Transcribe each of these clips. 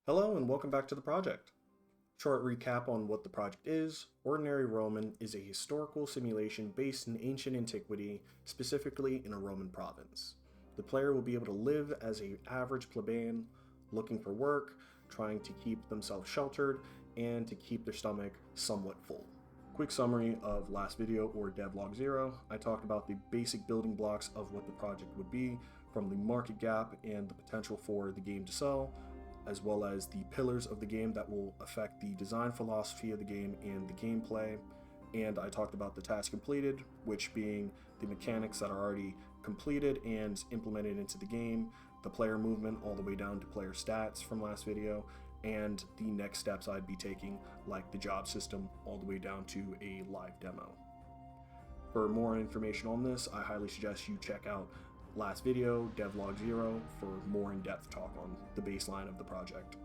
Hello and welcome back to the project. Short recap on what the project is. Ordinary Roman is a historical simulation based in ancient antiquity, specifically in a Roman province. The player will be able to live as an average plebeian, looking for work, trying to keep themselves sheltered, and to keep their stomach somewhat full. Quick summary of last video, or Devlog 0. I talked about the basic building blocks of what the project would be, from the market gap and the potential for the game to sell, as well as the pillars of the game that will affect the design philosophy of the game and the gameplay. And I talked about the task completed, which being the mechanics that are already completed and implemented into the game, the player movement all the way down to player stats from last video, and the next steps I'd be taking, like the job system all the way down to a live demo. For more information on this, I highly suggest you check out last video, Devlog 0, for more in-depth talk on the baseline of the project.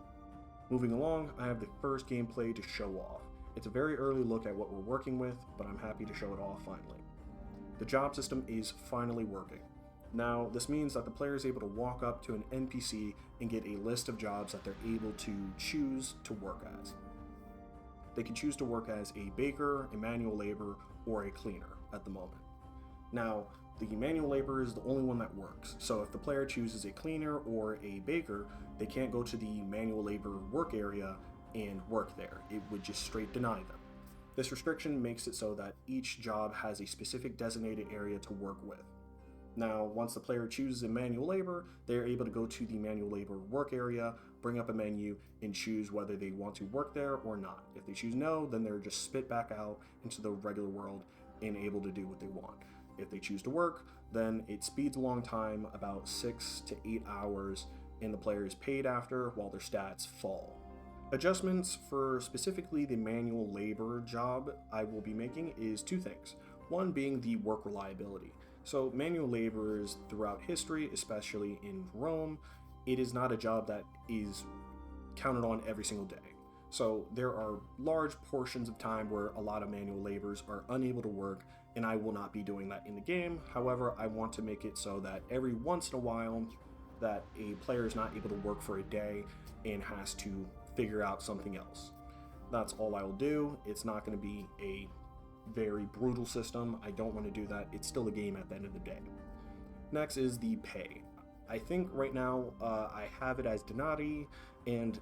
Moving along, I have the first gameplay to show off. It's a very early look at what we're working with, but I'm happy to show it off finally. The job system is finally working. Now, this means that the player is able to walk up to an NPC and get a list of jobs that they're able to choose to work as. They can choose to work as a baker, a manual laborer, or a cleaner at the moment. Now, the manual labor is the only one that works, so if the player chooses a cleaner or a baker, they can't go to the manual labor work area and work there. It would just straight deny them. This restriction makes it so that each job has a specific designated area to work with. Now, once the player chooses a manual labor, they're able to go to the manual labor work area, bring up a menu, and choose whether they want to work there or not. If they choose no, then they're just spit back out into the regular world and able to do what they want. If they choose to work, then it speeds along time about 6 to 8 hours, and the player is paid after while their stats fall. Adjustments for specifically the manual labor job I will be making is two things. One being the work reliability. So manual laborers throughout history, especially in Rome, it is not a job that is counted on every single day. So there are large portions of time where a lot of manual laborers are unable to work, and I will not be doing that in the game. However, I want to make it so that every once in a while that a player is not able to work for a day and has to figure out something else. That's all I will do. It's not going to be a very brutal system. I don't want to do that. It's still a game at the end of the day. Next is the pay. I think right now I have it as denarii, and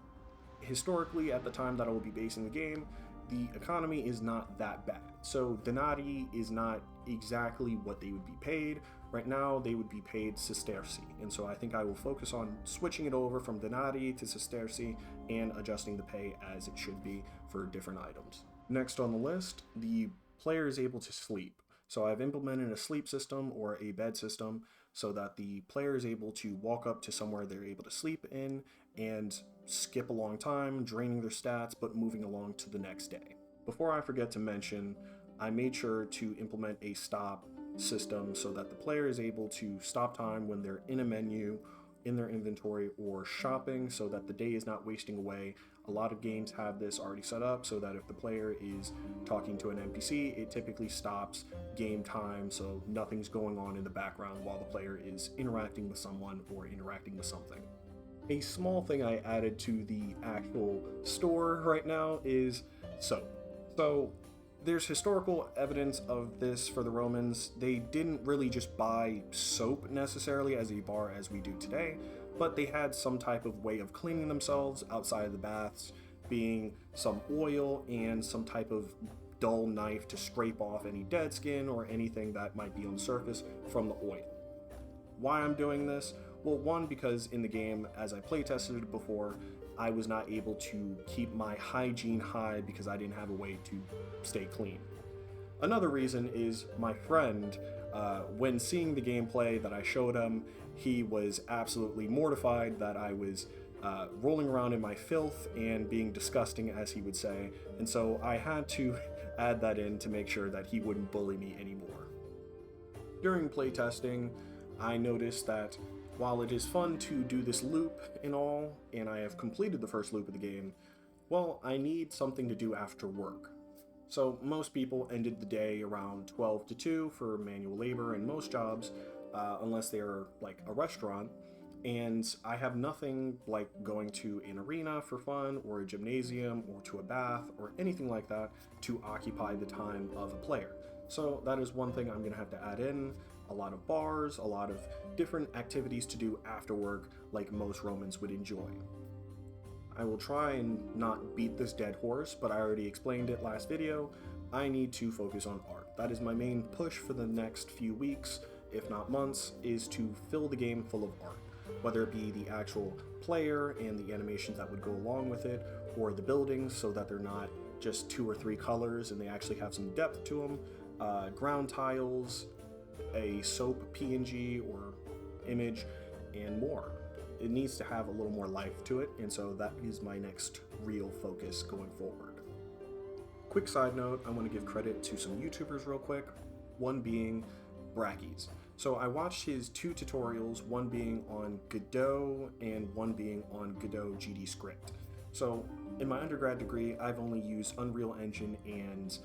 historically at the time that I will be basing the game, the economy is not that bad. So denarii is not exactly what they would be paid. Right now they would be paid sesterci, and so I think I will focus on switching it over from denarii to sesterci and adjusting the pay as it should be for different items. Next on the list, the player is able to sleep. So I've implemented a sleep system or a bed system so that the player is able to walk up to somewhere they're able to sleep in and skip a long time, draining their stats, but moving along to the next day. Before I forget to mention, I made sure to implement a stop system so that the player is able to stop time when they're in a menu, in their inventory, or shopping, so that the day is not wasting away. A lot of games have this already set up so that if the player is talking to an NPC, it typically stops game time, so nothing's going on in the background while the player is interacting with someone or interacting with something. A small thing I added to the actual store right now is soap. So there's historical evidence of this for the Romans. They didn't really just buy soap necessarily as a bar as we do today, but they had some type of way of cleaning themselves outside of the baths, being some oil and some type of dull knife to scrape off any dead skin or anything that might be on the surface from the oil. Why I'm doing this? Well, one, because in the game, as I playtested it before, I was not able to keep my hygiene high because I didn't have a way to stay clean. Another reason is my friend, when seeing the gameplay that I showed him, he was absolutely mortified that I was rolling around in my filth and being disgusting, as he would say, and so I had to add that in to make sure that he wouldn't bully me anymore. During playtesting, I noticed that while it is fun to do this loop and all, and I have completed the first loop of the game, well, I need something to do after work. So most people ended the day around 12 to 2 for manual labor in most jobs, unless they're like a restaurant. And I have nothing like going to an arena for fun or a gymnasium or to a bath or anything like that to occupy the time of a player. So that is one thing I'm going to have to add in. A lot of bars, a lot of different activities to do after work like most Romans would enjoy. I will try and not beat this dead horse, but I already explained it last video. I need to focus on art. That is my main push for the next few weeks, if not months, is to fill the game full of art. Whether it be the actual player and the animations that would go along with it, or the buildings so that they're not just 2 or 3 colors and they actually have some depth to them, ground tiles, a soap PNG or image, and more. It needs to have a little more life to it, and so that is my next real focus going forward. Quick side note, I want to give credit to some YouTubers real quick, one being Brackeys. So I watched his 2 tutorials, one being on Godot and one being on Godot GD Script. So in my undergrad degree, I've only used Unreal Engine and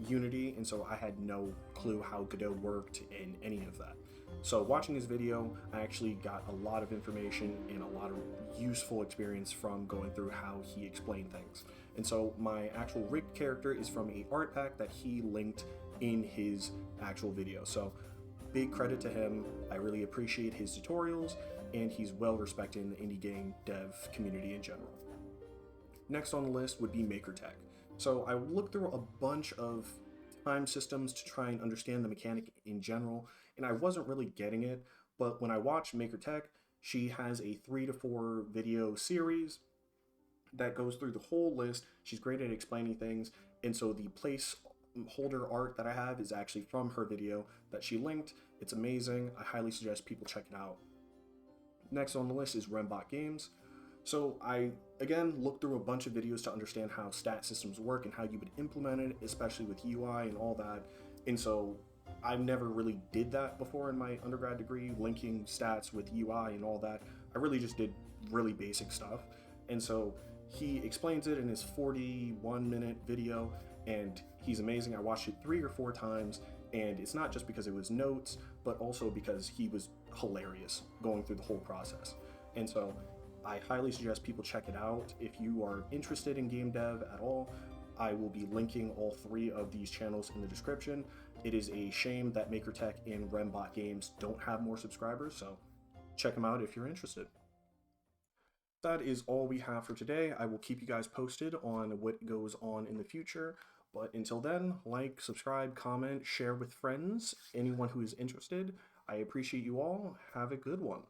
Unity, and so I had no clue how Godot worked in any of that. So watching his video, I actually got a lot of information and a lot of useful experience from going through how he explained things. And so my actual rigged character is from a art pack that he linked in his actual video. So big credit to him. I really appreciate his tutorials, and he's well respected in the indie game dev community in general. Next on the list would be MakerTech. So I looked through a bunch of time systems to try and understand the mechanic in general, and I wasn't really getting it, but when I watched MakerTech, she has a 3 to 4 video series that goes through the whole list. She's great at explaining things, and so the placeholder art that I have is actually from her video that she linked. It's amazing. I highly suggest people check it out. Next on the list is Rembot Games. So I, again, looked through a bunch of videos to understand how stat systems work and how you would implement it, especially with UI and all that. And so I never really did that before in my undergrad degree, linking stats with UI and all that. I really just did really basic stuff. And so he explains it in his 41-minute video, and he's amazing. I watched it 3 or 4 times, and it's not just because it was notes, but also because he was hilarious going through the whole process. And so I highly suggest people check it out. If you are interested in game dev at all, I will be linking all 3 of these channels in the description. It is a shame that MakerTech and Rembot Games don't have more subscribers, so check them out if you're interested. That is all we have for today. I will keep you guys posted on what goes on in the future. But until then, like, subscribe, comment, share with friends, anyone who is interested. I appreciate you all. Have a good one.